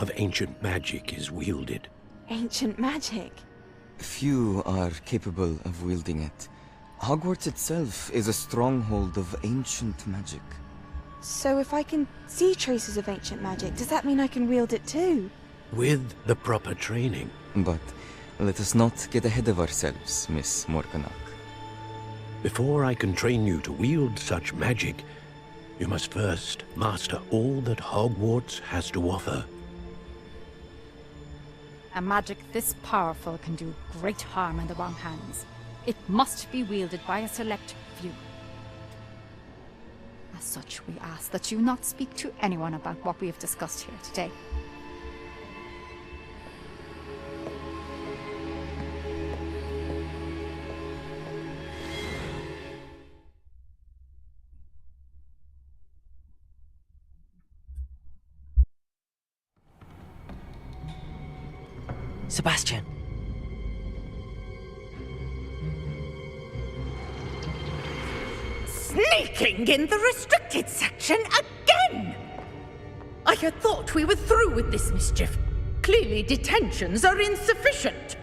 of ancient magic is wielded. Ancient magic? Few are capable of wielding it. Hogwarts itself is a stronghold of ancient magic. So if I can see traces of ancient magic, does that mean I can wield it too? With the proper training. But let us not get ahead of ourselves, Miss Morganach. Before I can train you to wield such magic, you must first master all that Hogwarts has to offer. A magic this powerful can do great harm in the wrong hands. It must be wielded by a select few. As such, we ask that you not speak to anyone about what we have discussed here today. Sebastian. Sneaking in the restricted section again! I had thought we were through with this mischief. Clearly detentions are insufficient.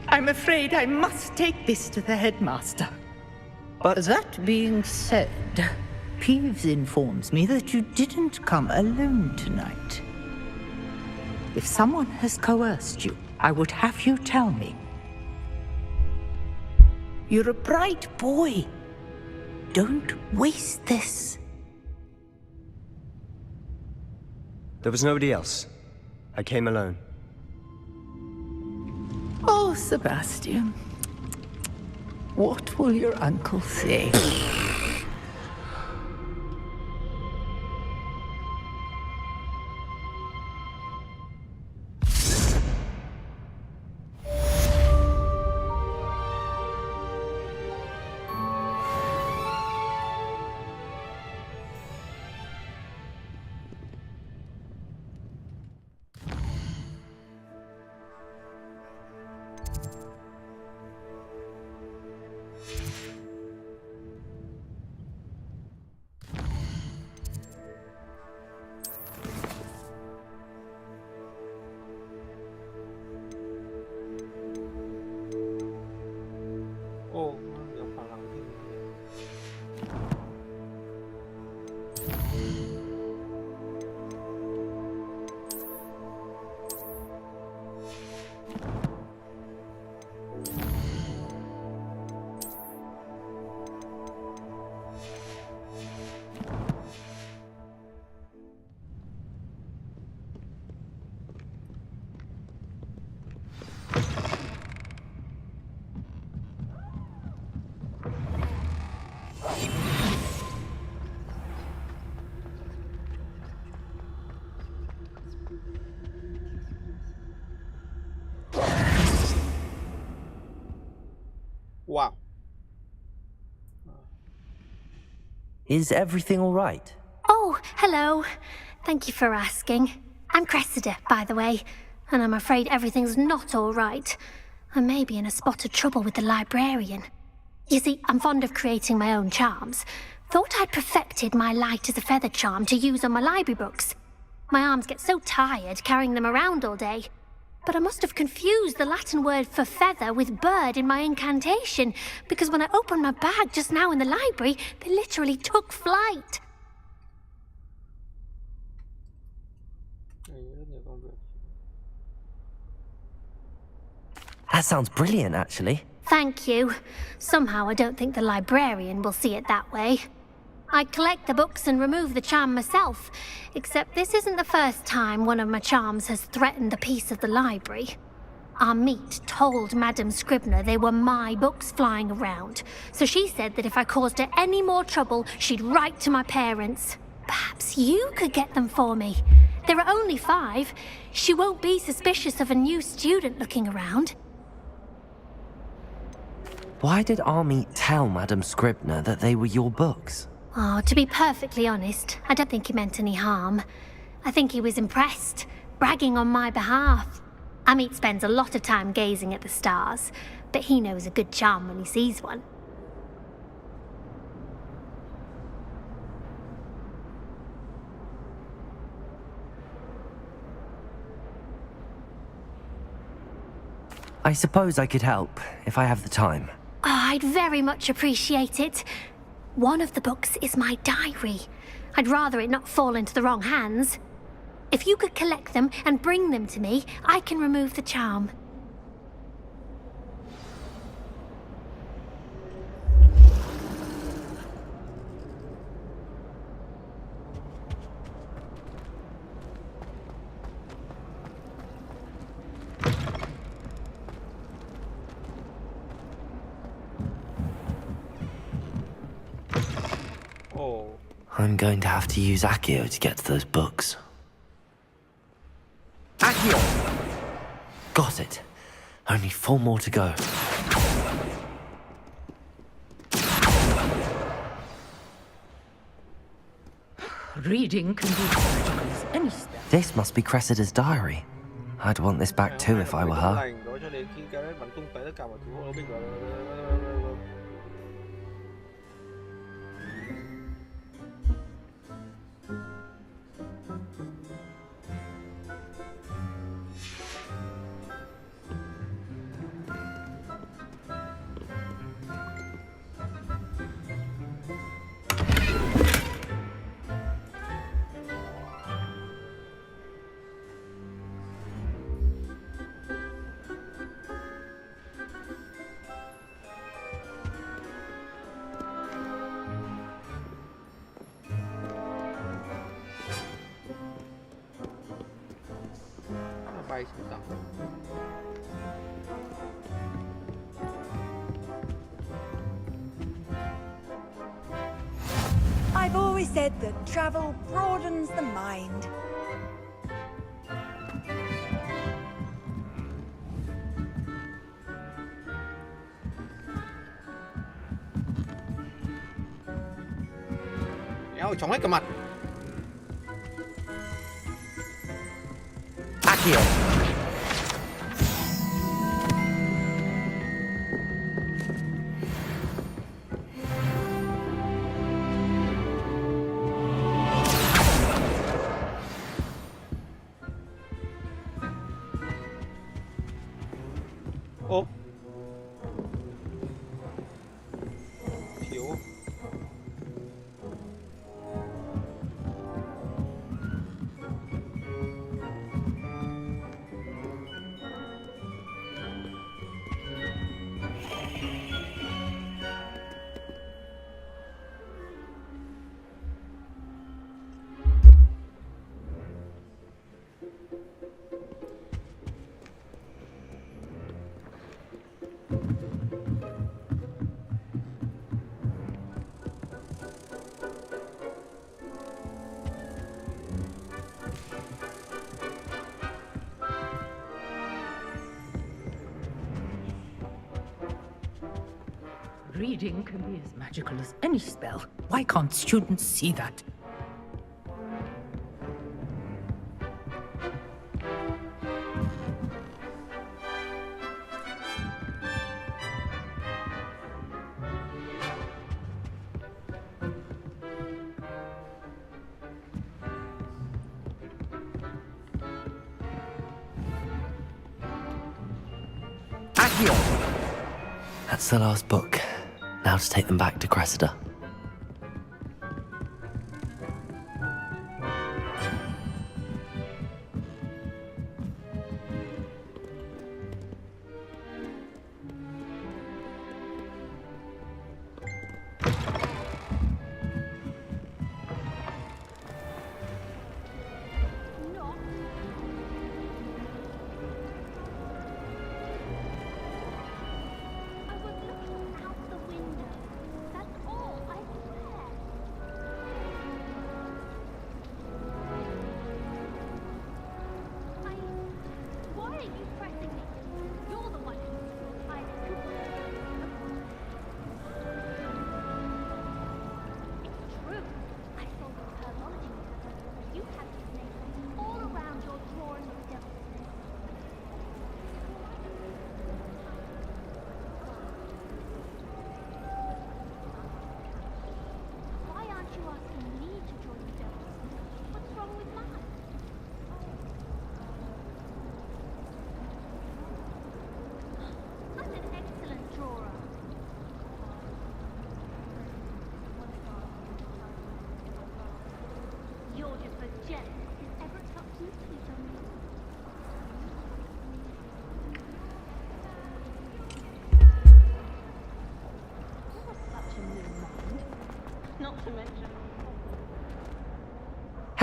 I'm afraid I must take this to the headmaster. But That being said, Peeves informs me that you didn't come alone tonight. If someone has coerced you, I would have you tell me. You're a bright boy. Don't waste this. There was nobody else. I came alone. Oh, Sebastian. What will your uncle say? Wow. is everything all right? Oh, hello. Thank you for asking. I'm Cressida, by the way, and I'm afraid everything's not all right. I may be in a spot of trouble with the librarian. You see, I'm fond of creating my own charms. Thought I'd perfected my light as a feather charm to use on my library books. My arms get so tired carrying them around all day. But I must have confused the Latin word for feather with bird in my incantation, because when I opened my bag just now in the library, they literally took flight. That sounds brilliant, actually. Thank you. Somehow I don't think the librarian will see it that way. I collect the books and remove the charm myself, except this isn't the first time one of my charms has threatened the peace of the library. Our meet told Madame Scribner they were my books flying around, so she said that if I caused her any more trouble, she'd write to my parents. Perhaps you could get them for me. There are only 5. She won't be suspicious of a new student looking around. Why did Army tell Madame Scribner that they were your books? Oh, to be perfectly honest, I don't think he meant any harm. I think he was impressed, bragging on my behalf. Amit spends a lot of time gazing at the stars, but he knows a good charm when he sees one. I suppose I could help, if I have the time. Oh, I'd very much appreciate it. One of the books is my diary. I'd rather it not fall into the wrong hands. If you could collect them and bring them to me, I can remove the charm. I'm going to have to use Accio to get to those books. Accio! Got it. Only 4 more to go. Reading can be magical as any spell. This must be Cressida's diary. I'd want this back too if I were her. I've always said that travel broadens the mind. Trồng hết cả mặt. Accio! Ô. Thiếu. Reading can be as magical as any spell. Why can't students see that? Accio! That's the last book. Now to take them back to Cressida. I was looking out the window. That's all.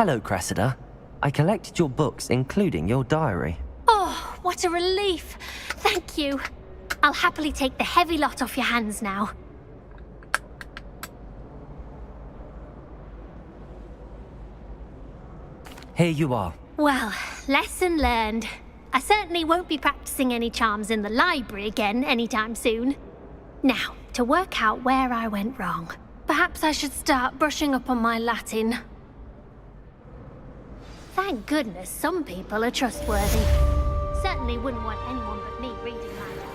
Hello, Cressida. I collected your books, including your diary. Oh, what a relief. Thank you. I'll happily take the heavy lot off your hands now. Here you are. Well, lesson learned. I certainly won't be practicing any charms in the library again anytime soon. Now, to work out where I went wrong. Perhaps I should start brushing up on my Latin. Thank goodness some people are trustworthy. Certainly wouldn't want anyone but me reading my diary.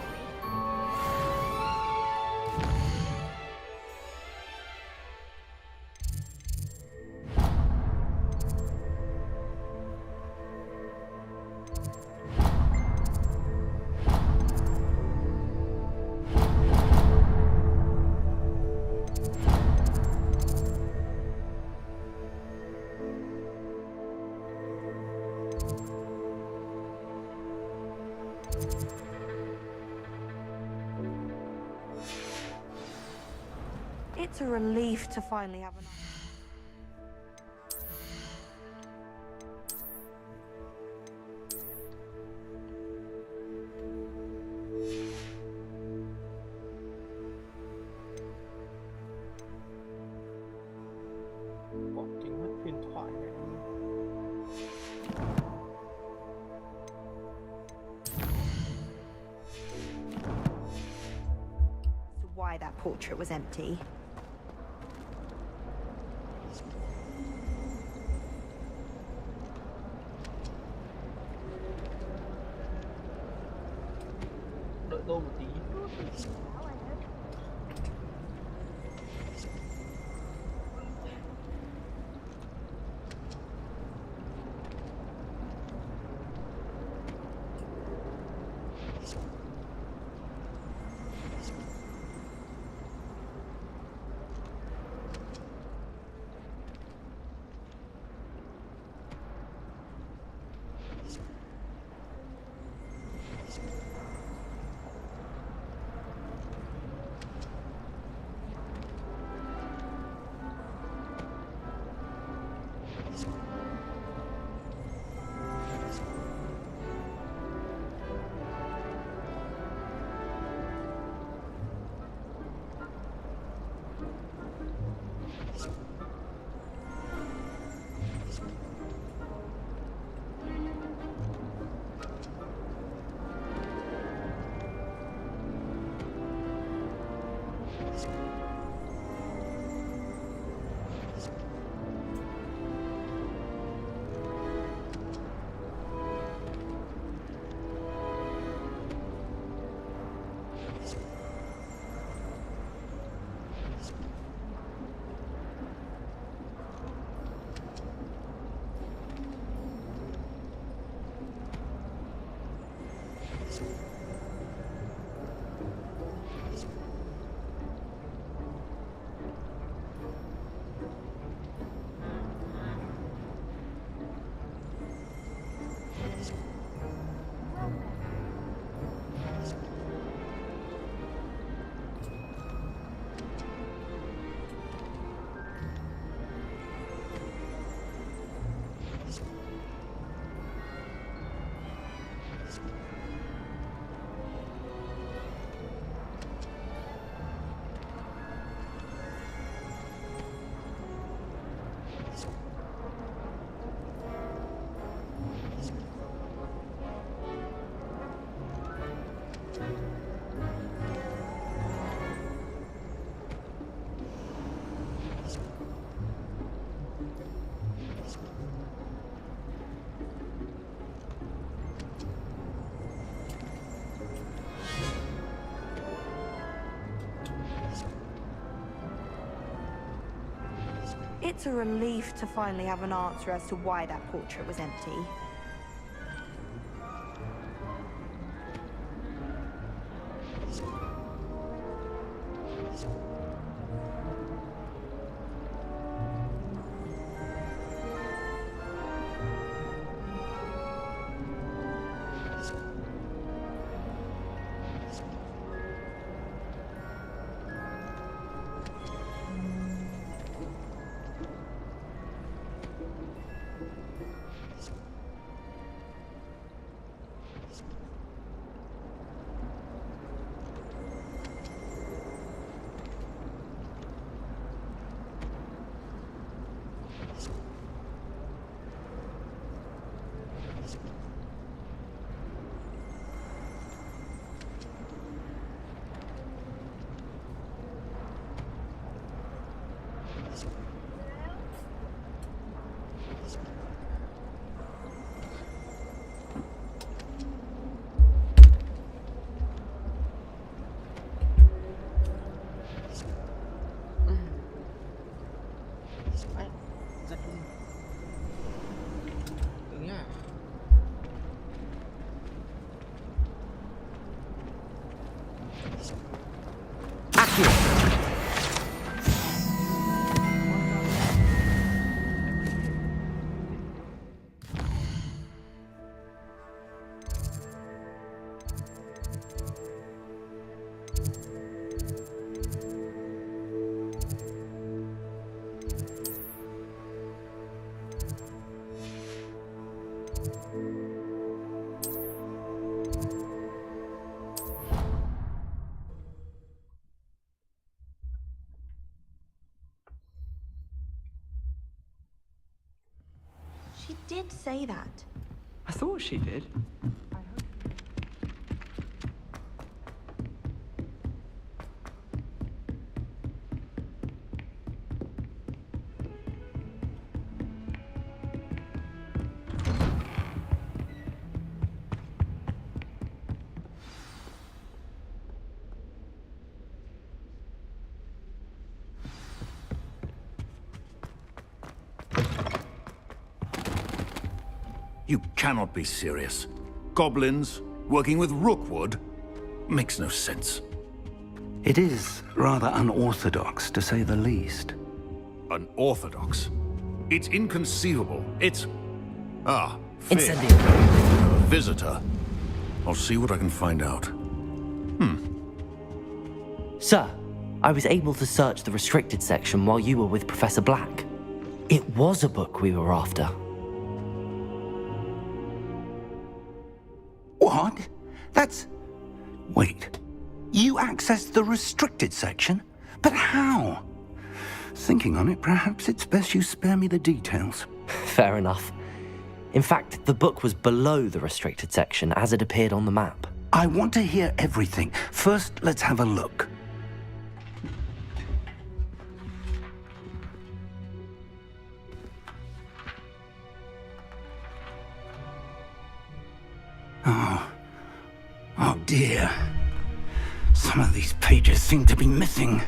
It's a relief to finally have an... Why that portrait was empty. Đợi tôi một tí. It's a relief to finally have an answer as to why that portrait was empty. She did say that. I thought she did. You cannot be serious. Goblins working with Rookwood makes no sense. It is rather unorthodox, to say the least. Unorthodox? It's inconceivable. It's... Fig. Incendiary. A visitor. I'll see what I can find out. Sir, I was able to search the restricted section while you were with Professor Black. It was a book we were after. What? That's... Wait. You accessed the restricted section? But how? Thinking on it, perhaps it's best you spare me the details. Fair enough. In fact, the book was below the restricted section as it appeared on the map. I want to hear everything. First, let's have a look. Oh dear. Some of these pages seem to be missing.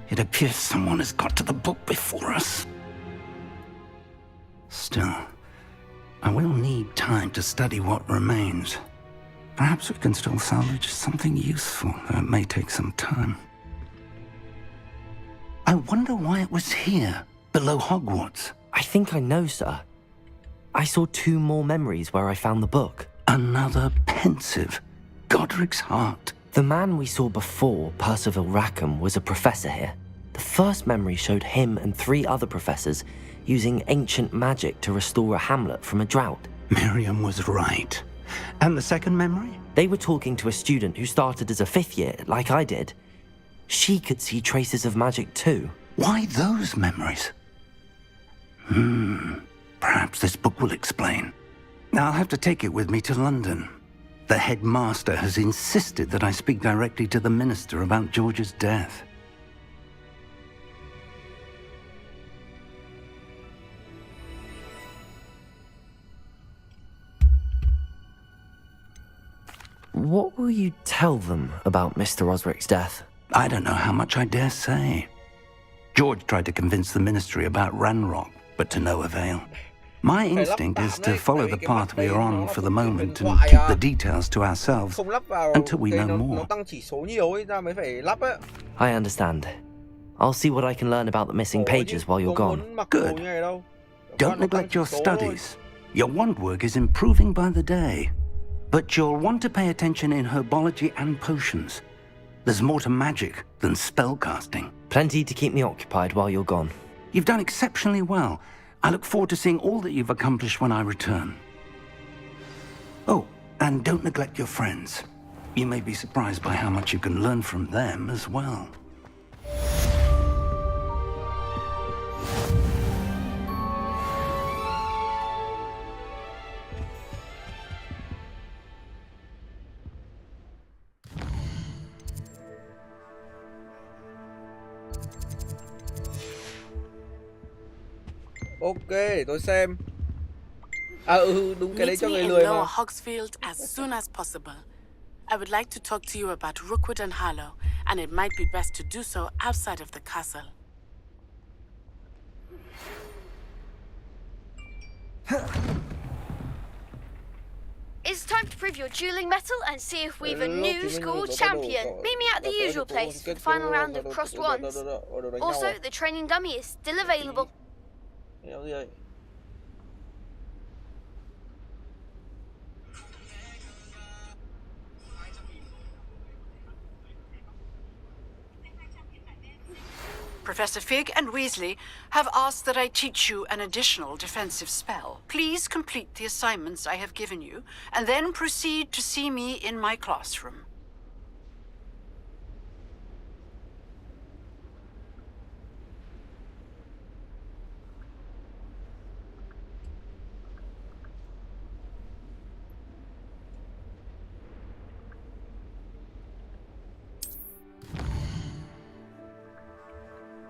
It appears someone has got to the book before us. Still, I will need time to study what remains. Perhaps we can still salvage something useful, though it may take some time. I wonder why it was here, below Hogwarts. I think I know, sir. I saw 2 more memories where I found the book. Another pensive. Godric's heart. The man we saw before, Percival Rackham, was a professor here. The first memory showed him and 3 other professors using ancient magic to restore a hamlet from a drought. Miriam was right. And the second memory? They were talking to a student who started as a 5th year, like I did. She could see traces of magic too. Why those memories? Perhaps this book will explain. Now I'll have to take it with me to London. The headmaster has insisted that I speak directly to the minister about George's death. What will you tell them about Mr. Osric's death? I don't know how much I dare say. George tried to convince the ministry about Ranrock, but to no avail. My instinct is to follow the path we are on for the moment and keep the details to ourselves until we know more. I understand. I'll see what I can learn about the missing pages while you're gone. Good. Don't neglect your studies. Your wand work is improving by the day. But you'll want to pay attention in herbology and potions. There's more to magic than spellcasting. Plenty to keep me occupied while you're gone. You've done exceptionally well. I look forward to seeing all that you've accomplished when I return. Oh, and don't neglect your friends. You may be surprised by how much you can learn from them as well. Ok, để tôi xem. À đúng, cái đấy cho người lười mà. Hogsfield as soon as possible. I would like to talk to you about Rookwood and Harlow, and it might be best to do so outside of the castle. It's time to prove your dueling mettle and see if we've a new school champion. Meet me at the usual place for the final round of crossed wands. Also, the training dummy is still available. Professor Fig and Weasley have asked that I teach you an additional defensive spell. Please complete the assignments I have given you, and then proceed to see me in my classroom.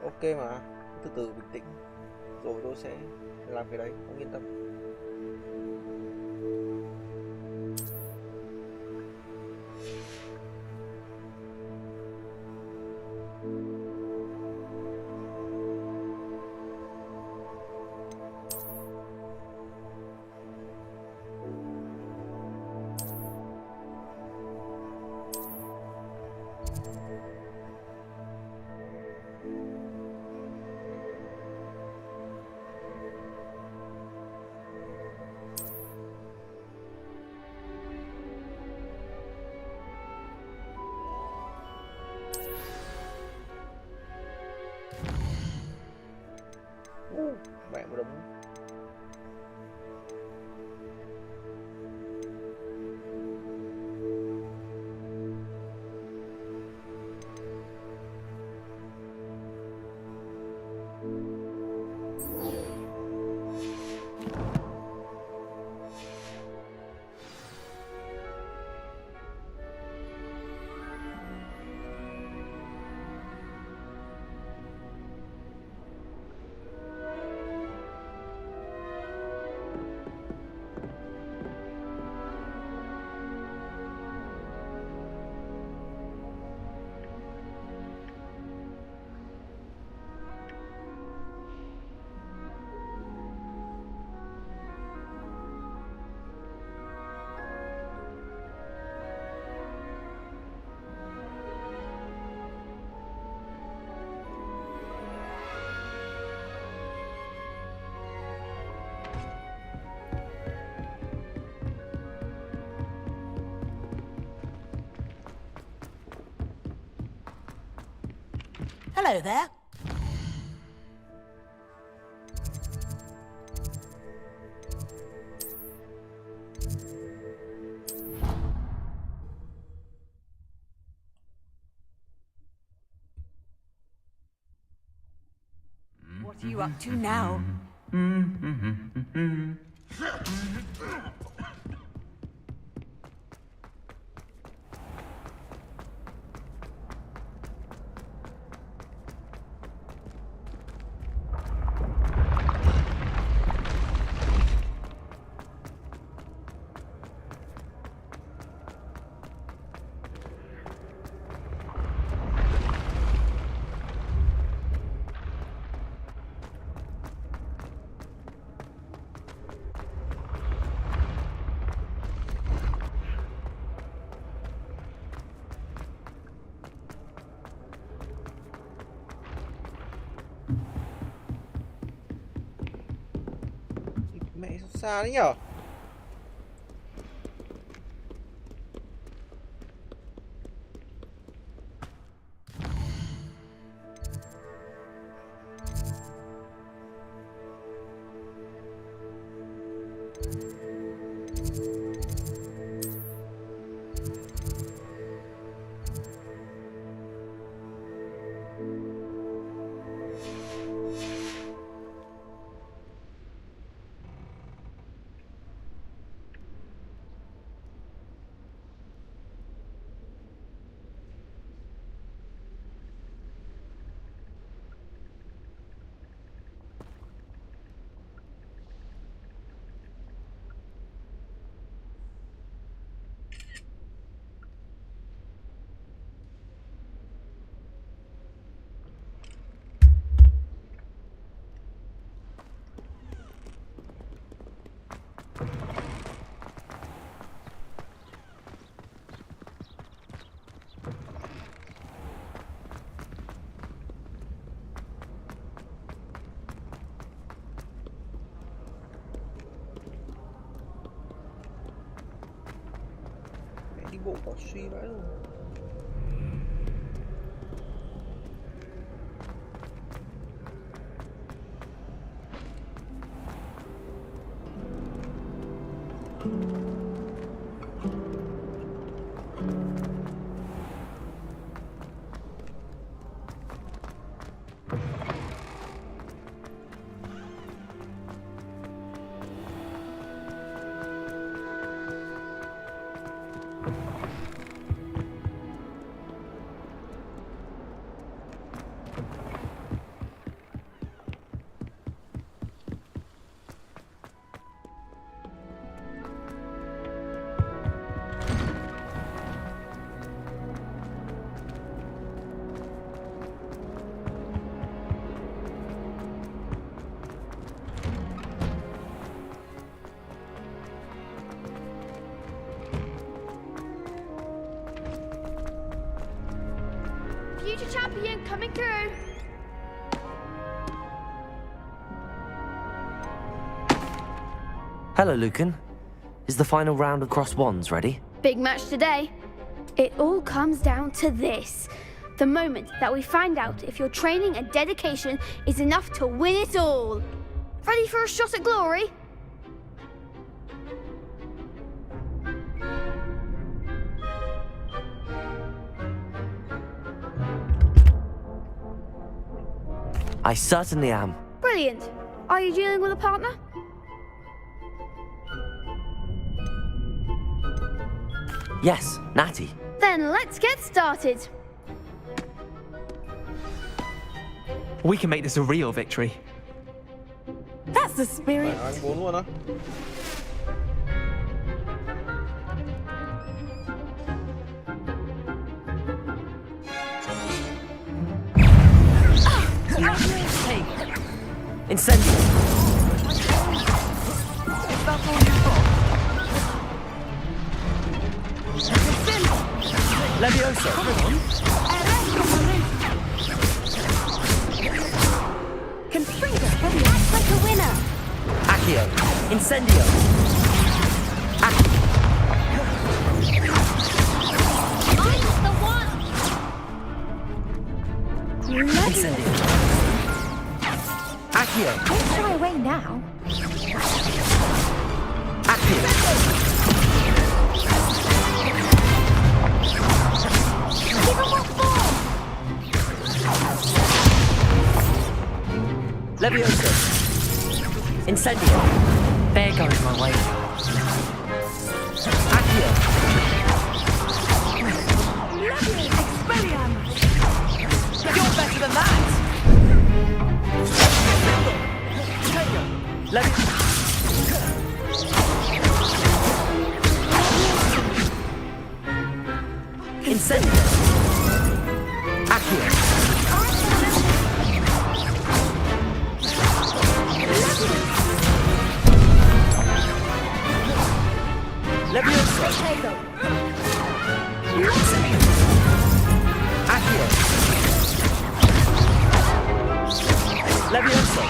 Ok mà, từ từ bình tĩnh, rồi tôi sẽ làm cái đấy, ông yên tâm. Mẹ một đống. Hello there. What are you up to now? Mẹ xa đấy nhở. bộ quả suy vãi luôn. Future champion coming through. Hello, Lucan. Is the final round of cross wands ready? Big match today. It all comes down to this. The moment that we find out if your training and dedication is enough to win it all. Ready for a shot at glory? I certainly am. Brilliant. Are you dealing with a partner? Yes, Natty. Then let's get started. We can make this a real victory. That's the spirit. Ăn 4 luôn á. Incendio. Is that all you've got? Levioso. Confringo, act like a winner. Accio. Incendio. I'm the one. Incendio. Accio. Don't shy away now. Accio. Give him what for? Levioso. Incendio. There goes my way. Accio. You're better than that! Incendio. Accio. Levioso. Accio. Levioso.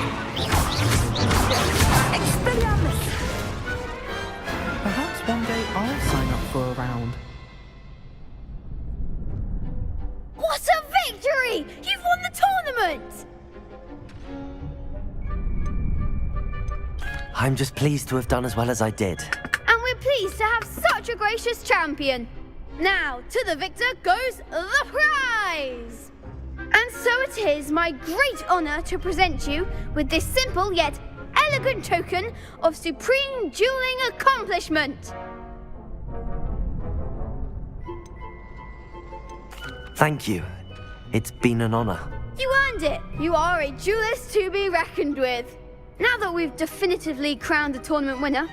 Expelliarmus. Perhaps one day I'll sign up for a round. What a victory! You've won the tournament! I'm just pleased to have done as well as I did. And we're pleased to have such a gracious champion. Now, to the victor goes the prize! And so it is my great honor to present you with this simple yet elegant token of supreme dueling accomplishment. Thank you. It's been an honor. You earned it. You are a duelist to be reckoned with. Now that we've definitively crowned the tournament winner,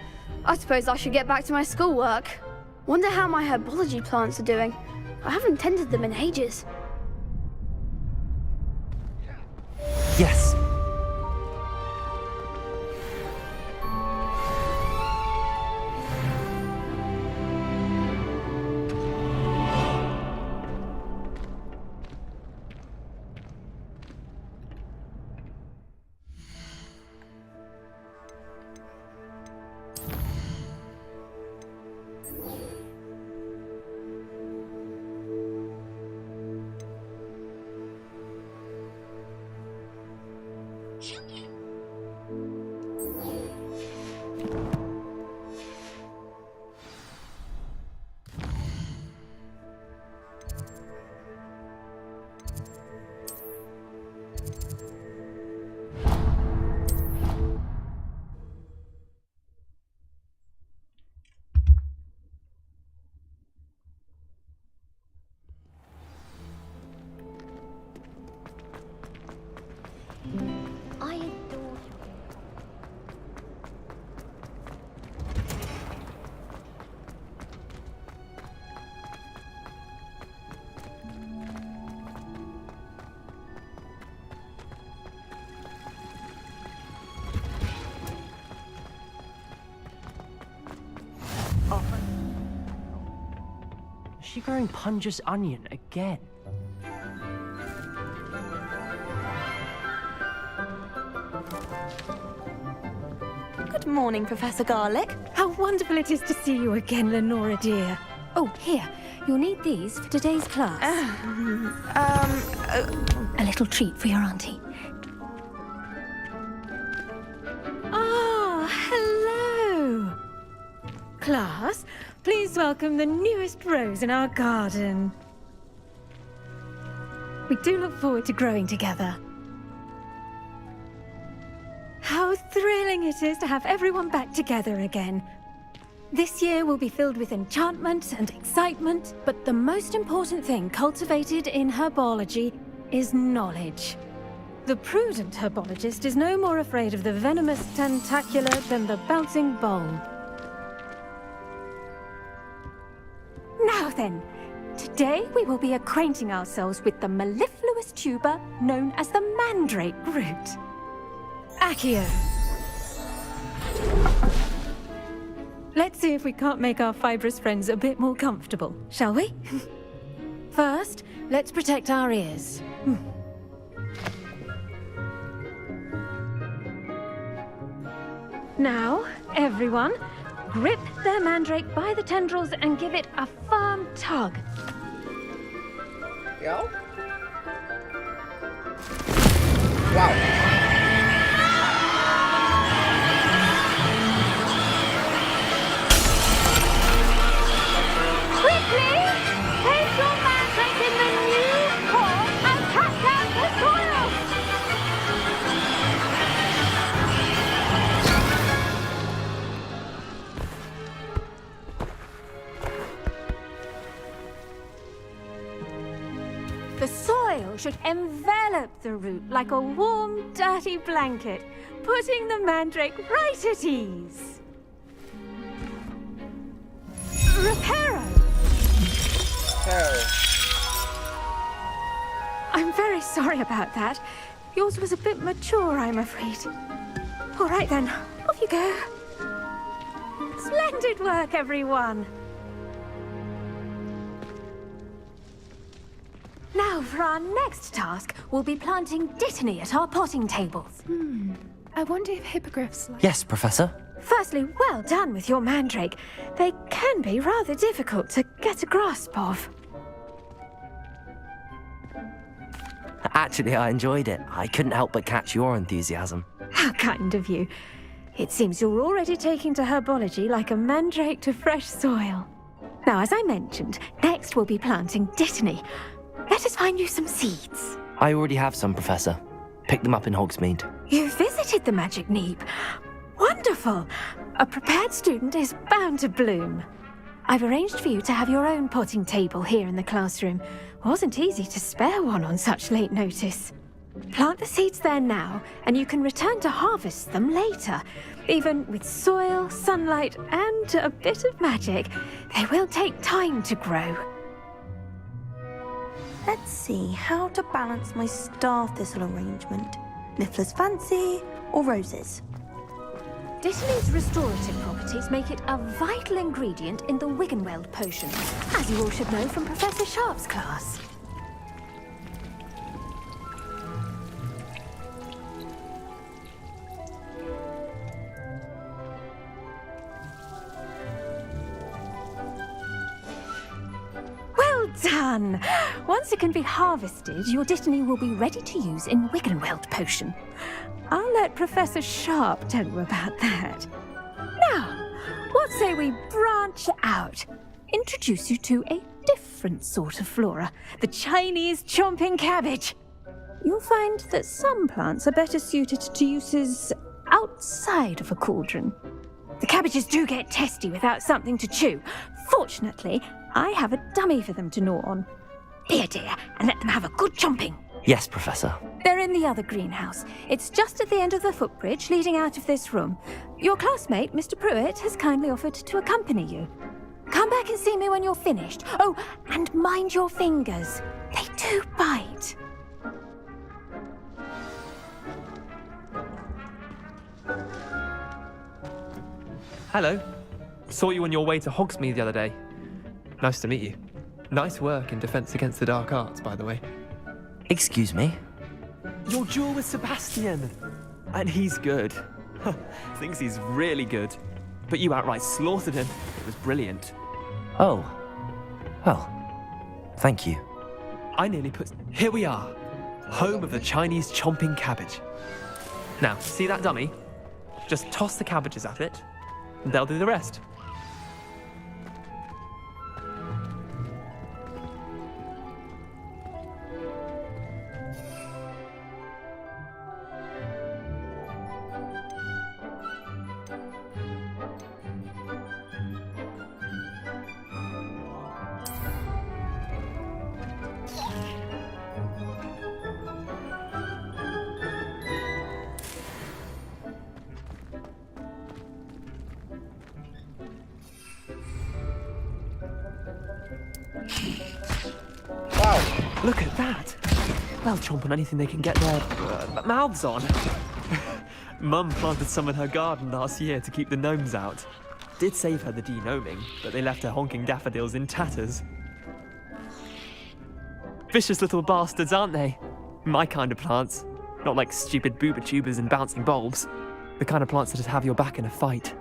I suppose I should get back to my schoolwork. Wonder how my herbology plants are doing. I haven't tended them in ages. Yes. she growing Punja's onion again? Good morning, Professor Garlick. How wonderful it is to see you again, Lenora dear. Oh, here. You'll need these for today's class. A little treat for your auntie. Ah, hello. Class, please welcome the newest rose in our garden. We do look forward to growing together. How thrilling it is to have everyone back together again. This year will be filled with enchantment and excitement, but the most important thing cultivated in herbology is knowledge. The prudent herbologist is no more afraid of the venomous tentacula than the bouncing bulb. Now then, today we will be acquainting ourselves with the mellifluous tuber known as the mandrake root. Accio. Let's see if we can't make our fibrous friends a bit more comfortable, shall we? First, let's protect our ears. Now, everyone, grip their mandrake by the tendrils and give it a firm tug. Kéo. Wow. Quickly! Take your mandrake in the new pot and cut down the soil! The soil should envelop the root like a warm, dirty blanket, putting the mandrake right at ease. Reparo! I'm very sorry about that. Yours was a bit mature, I'm afraid. All right then, off you go. Splendid work, everyone. Now, for our next task, we'll be planting dittany at our potting tables. I wonder if hippogriffs like... Yes, Professor. Firstly, well done with your mandrake. They can be rather difficult to get a grasp of. Actually, I enjoyed it. I couldn't help but catch your enthusiasm. How kind of you. It seems you're already taking to herbology like a mandrake to fresh soil. Now, as I mentioned, next we'll be planting dittany. Let us find you some seeds. I already have some, Professor. Picked them up in Hogsmeade. You visited the Magic Neep. Wonderful! A prepared student is bound to bloom. I've arranged for you to have your own potting table here in the classroom. Wasn't easy to spare one on such late notice. Plant the seeds there now, and you can return to harvest them later. Even with soil, sunlight, and a bit of magic, they will take time to grow. Let's see how to balance my star thistle arrangement. Niffler's fancy or roses? Dittany's restorative properties make it a vital ingredient in the Wiggenweld potion, as you all should know from Professor Sharp's class. Well done! Once it can be harvested, your dittany will be ready to use in Wiggenweld potion. I'll let Professor Sharp tell you about that. Now, what say we branch out? Introduce you to a different sort of flora, the Chinese chomping cabbage. You'll find that some plants are better suited to uses outside of a cauldron. The cabbages do get testy without something to chew. Fortunately, I have a dummy for them to gnaw on. Here, dear, and let them have a good chomping. Yes, Professor. They're in the other greenhouse. It's just at the end of the footbridge leading out of this room. Your classmate, Mr. Pruitt, has kindly offered to accompany you. Come back and see me when you're finished. Oh, and mind your fingers. They do bite. Hello. Saw you on your way to Hogsmeade the other day. Nice to meet you. Nice work in Defense Against the Dark Arts, by the way. Excuse me? Your duel with Sebastian! And he's good. Thinks he's really good. But you outright slaughtered him. It was brilliant. Oh. Well, thank you. I nearly put... Here we are. Home of the Chinese chomping cabbage. Now, see that dummy? Just toss the cabbages at it, and they'll do the rest. Look at that! They'll chomp on anything they can get their mouths on. Mum planted some in her garden last year to keep the gnomes out. Did save her the de-gnoming, but they left her honking daffodils in tatters. Vicious little bastards, aren't they? My kind of plants. Not like stupid booba tubers and bouncing bulbs. The kind of plants that'd have your back in a fight.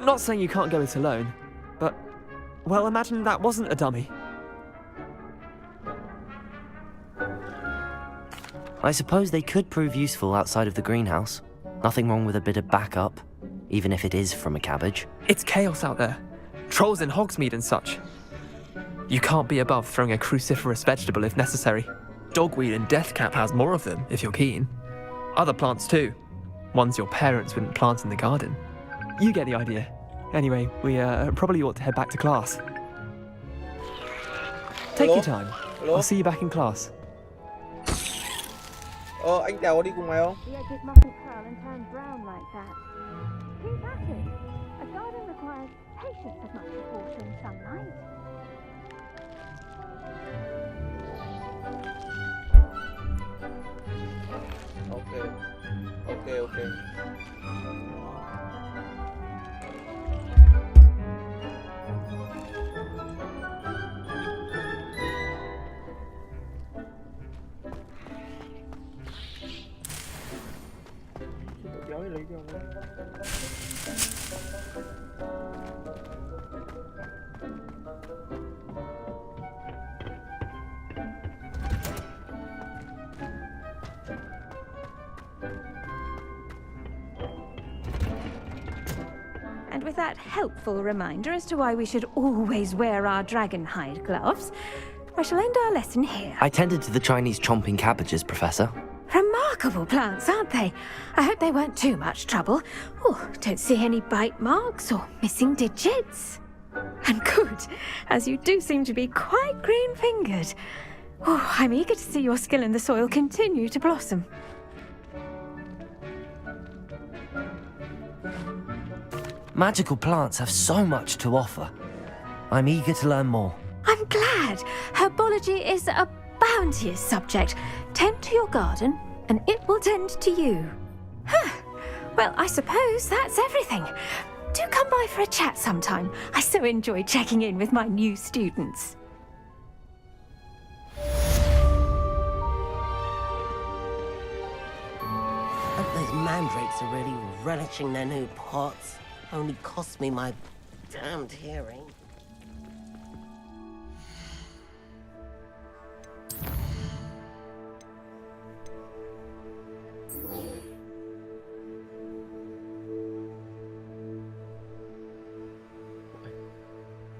Not saying you can't go it alone, but... Well, imagine that wasn't a dummy. I suppose they could prove useful outside of the greenhouse. Nothing wrong with a bit of backup, even if it is from a cabbage. It's chaos out there. Trolls in Hogsmeade and such. You can't be above throwing a cruciferous vegetable if necessary. Dogweed and deathcap has more of them, if you're keen. Other plants too. Ones your parents wouldn't plant in the garden. You get the idea. Anyway, we probably ought to head back to class. Take your time. I'll see you back in class. Anh Đào có đi cùng mày không? The edges mustn't curl and turn brown like that. Keep at it. A garden requires patience as much as water and sunlight. Okay. And with that helpful reminder as to why we should always wear our dragon hide gloves, I shall end our lesson here. I tended to the Chinese chomping cabbages, Professor. Remarkable plants, aren't they? I hope they weren't too much trouble. Oh, don't see any bite marks or missing digits. And good, as you do seem to be quite green-fingered. Oh, I'm eager to see your skill in the soil continue to blossom. Magical plants have so much to offer. I'm eager to learn more. I'm glad. Herbology is a bounteous subject. Tend to your garden, and it will tend to you. Well, I suppose that's everything. Do come by for a chat sometime. I so enjoy checking in with my new students. Hope those mandrakes are really relishing their new pots. Only cost me my damned hearing.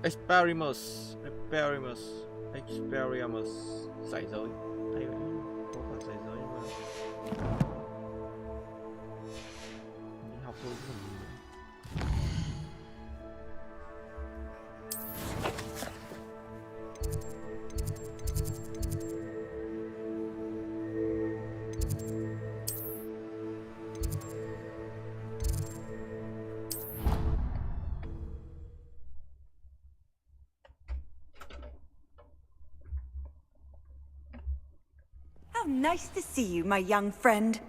Experimus. Giải giới. Hay vậy? Có cả giải giới mà. Đi học thôi chứ còn... How nice to see you, my young friend.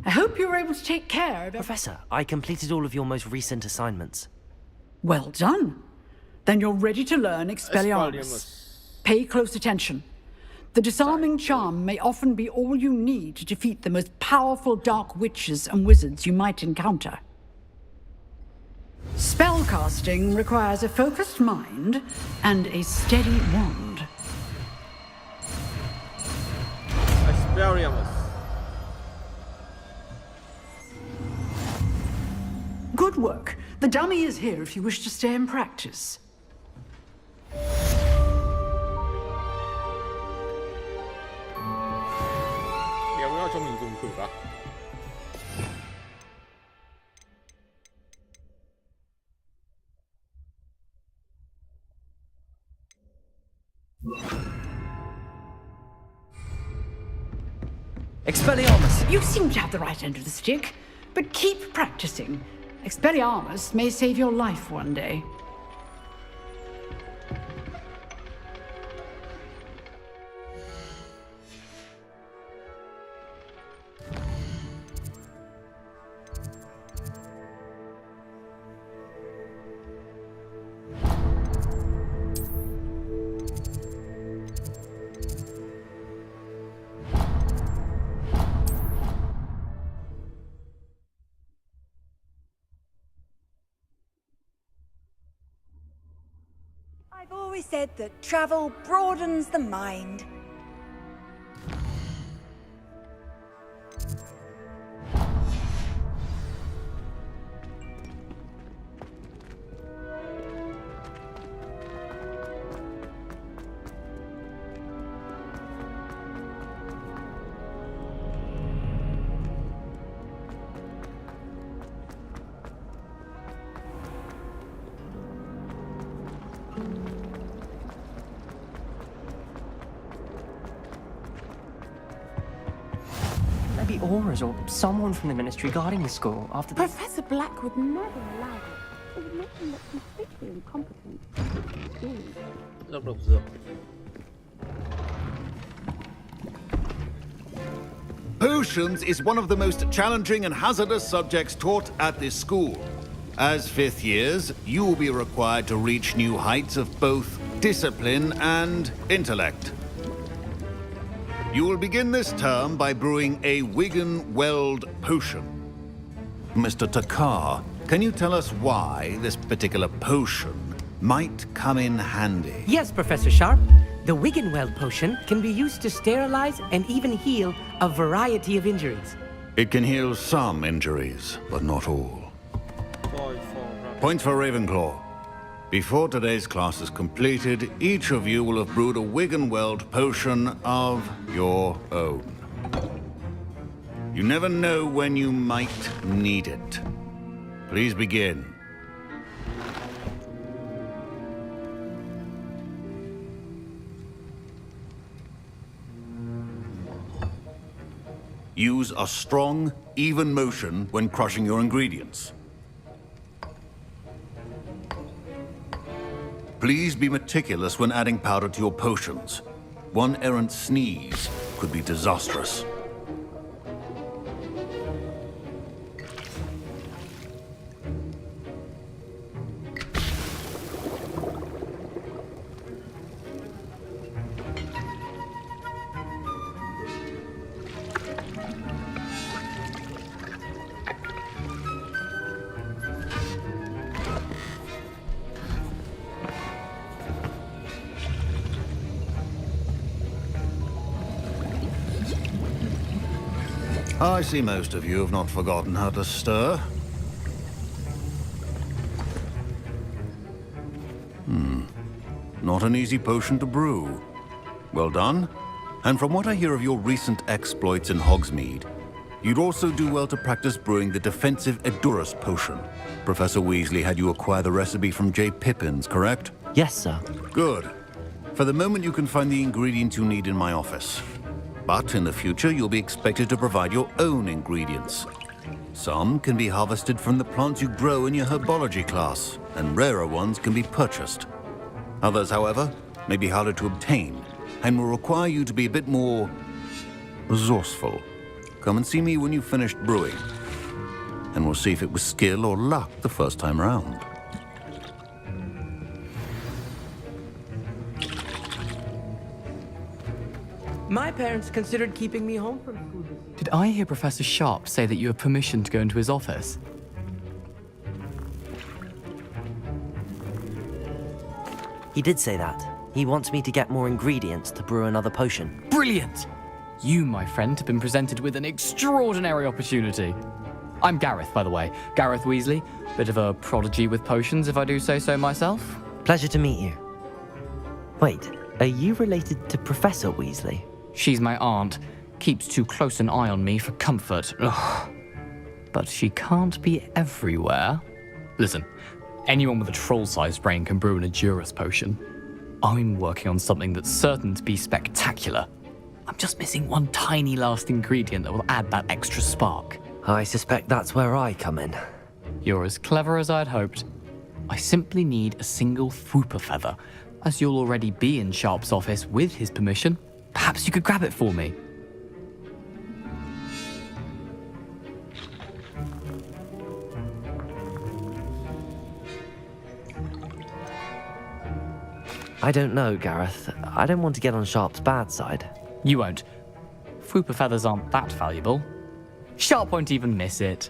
I hope you were able to take care of... Professor, I completed all of your most recent assignments. Well done. Then you're ready to learn Expelliarmus. Pay close attention. The disarming charm may often be all you need to defeat the most powerful dark witches and wizards you might encounter. Spellcasting requires a focused mind and a steady wand. Expelliarmus. Good work. The dummy is here if you wish to stay and practice. Expelliarmus! You seem to have the right end of the stick, but keep practicing. Expelliarmus may save your life one day. I've always said that travel broadens the mind. Maybe Auras or someone from the Ministry guarding the school after the... Professor Black would never allow it. It would make him look completely incompetent. Potions is one of the most challenging and hazardous subjects taught at this school. As fifth years, you will be required to reach new heights of both discipline and intellect. You will begin this term by brewing a Wiggenweld potion. Mr. Takar, can you tell us why this particular potion might come in handy? Yes, Professor Sharp. The Wiggenweld potion can be used to sterilize and even heal a variety of injuries. It can heal some injuries, but not all. Points for Ravenclaw. Before today's class is completed, each of you will have brewed a Wiggenweld potion of your own. You never know when you might need it. Please begin. Use a strong, even motion when crushing your ingredients. Please be meticulous when adding powder to your potions. One errant sneeze could be disastrous. I see most of you have not forgotten how to stir. Not an easy potion to brew. Well done. And from what I hear of your recent exploits in Hogsmeade, you'd also do well to practice brewing the defensive Edurus potion. Professor Weasley had you acquire the recipe from J. Pippins, correct? Yes, sir. Good. For the moment, you can find the ingredients you need in my office. But in the future, you'll be expected to provide your own ingredients. Some can be harvested from the plants you grow in your herbology class, and rarer ones can be purchased. Others, however, may be harder to obtain, and will require you to be a bit more resourceful. come and see me when you've finished brewing. And we'll see if it was skill or luck the first time round. My parents considered keeping me home from school. Did I hear Professor Sharp say that you have permission to go into his office? He did say that. He wants me to get more ingredients to brew another potion. Brilliant! You, my friend, have been presented with an extraordinary opportunity. I'm Gareth, by the way. Gareth Weasley. Bit of a prodigy with potions, if I do say so myself. Pleasure to meet you. Wait, are you related to Professor Weasley? She's my aunt. Keeps too close an eye on me for comfort. Ugh. But she can't be everywhere. Listen, anyone with a troll-sized brain can brew an Adurus potion. I'm working on something that's certain to be spectacular. I'm just missing one tiny last ingredient that will add that extra spark. I suspect that's where I come in. You're as clever as I'd hoped. I simply need a single Fwooper feather. As you'll already be in Sharp's office with his permission, perhaps you could grab it for me. I don't know, Gareth. I don't want to get on Sharp's bad side. You won't. Fwooper feathers aren't that valuable. Sharp won't even miss it.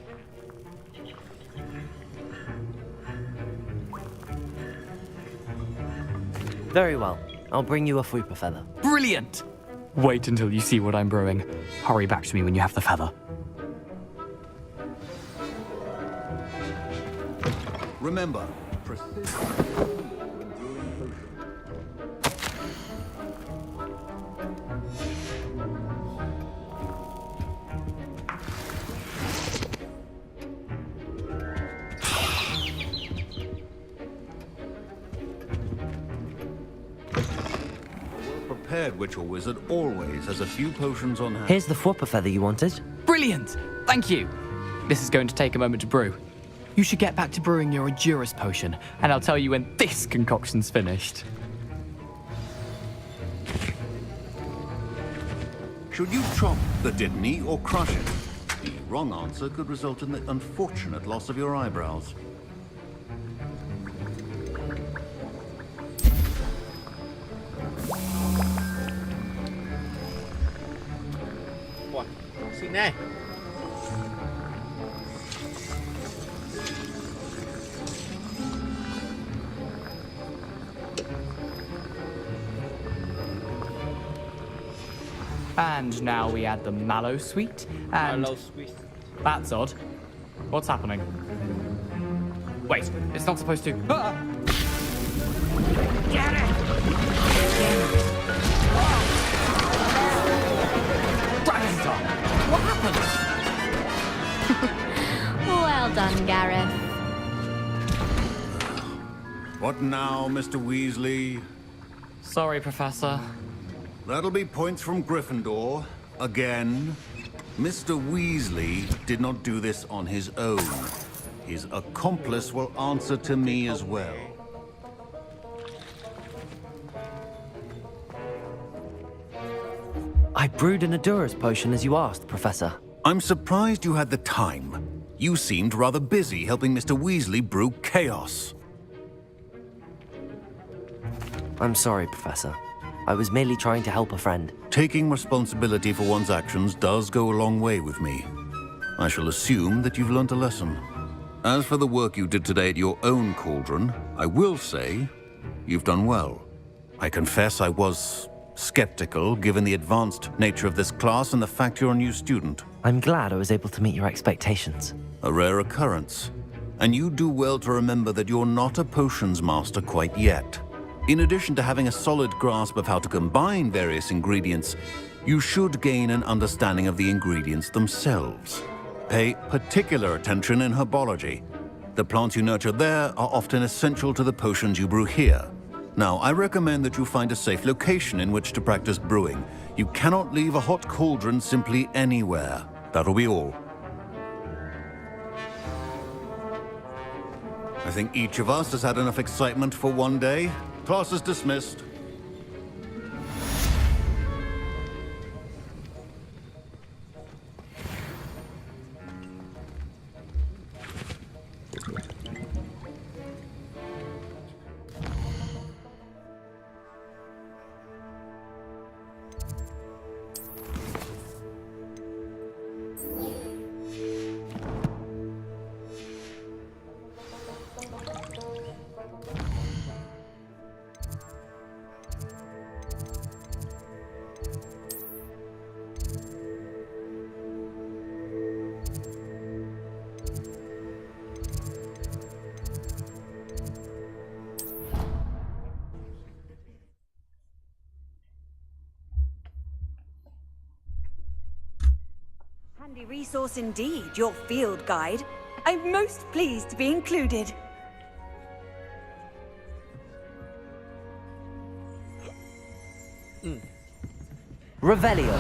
Very well. I'll bring you a Fwooper feather. Brilliant! Wait until you see what I'm brewing. Hurry back to me when you have the feather. Remember, witch or wizard always has a few potions on hand. Here's the Fwooper feather you wanted. Brilliant! Thank you! This is going to take a moment to brew. You should get back to brewing your Adurus potion, and I'll tell you when this concoction's finished. Should you chop the Didney or crush it? The wrong answer could result in the unfortunate loss of your eyebrows. Xin nè. And now we add the mallow sweet and... Mallow sweet. That's odd. What's happening? Wait, it's not supposed to... Ah! Get it! What happened? Well done, Gareth. What now, Mr. Weasley? Sorry, Professor. That'll be points from Gryffindor. Again. Mr. Weasley did not do this on his own. His accomplice will answer to me as well. I brewed an Adurus potion as you asked, Professor. I'm surprised you had the time. You seemed rather busy helping Mr. Weasley brew chaos. I'm sorry, Professor. I was merely trying to help a friend. Taking responsibility for one's actions does go a long way with me. I shall assume that you've learnt a lesson. As for the work you did today at your own cauldron, I will say you've done well. I confess I was skeptical, given the advanced nature of this class and the fact you're a new student. I'm glad I was able to meet your expectations. A rare occurrence. And you do well to remember that you're not a potions master quite yet. In addition to having a solid grasp of how to combine various ingredients, you should gain an understanding of the ingredients themselves. Pay particular attention in herbology. The plants you nurture there are often essential to the potions you brew here. Now, I recommend that you find a safe location in which to practice brewing. You cannot leave a hot cauldron simply anywhere. That'll be all. I think each of us has had enough excitement for one day. Class is dismissed. Resource indeed, your field guide. I'm most pleased to be included. Revelio.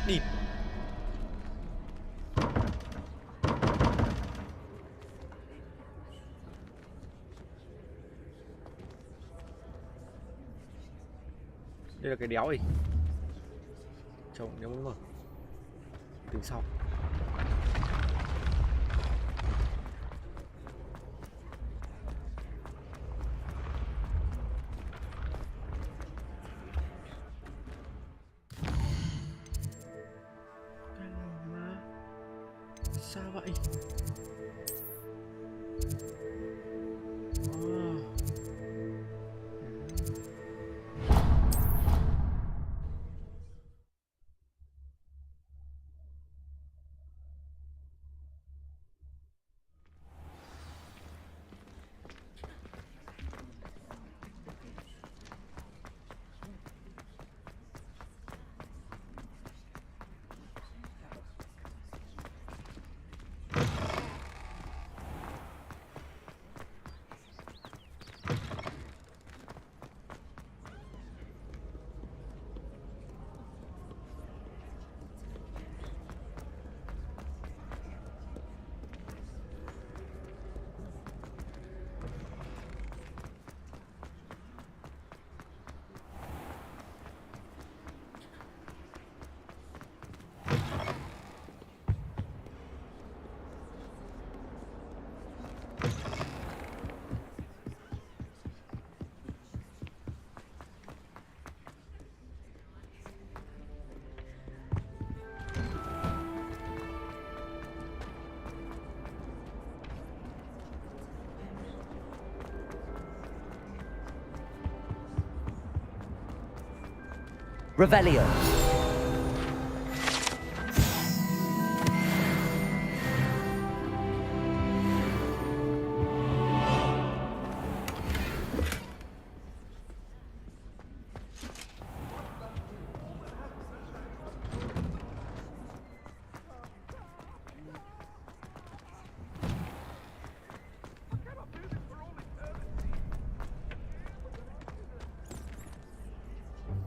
Đi. Đây là cái đéo gì? Trông đéo mới mở. Từ sau. Sao vậy? Revelio.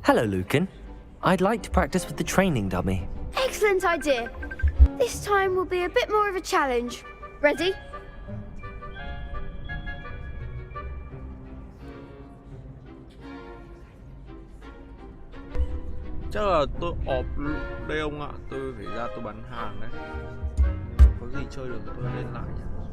Hello, Lucan. I'd like to practice with the training dummy. Excellent idea. This time will be a bit more of a challenge. Ready? Chắc là tôi ọp đây ông ạ. Tôi phải ra tôi bán hàng đấy. Có gì chơi được tôi lên lại nhé.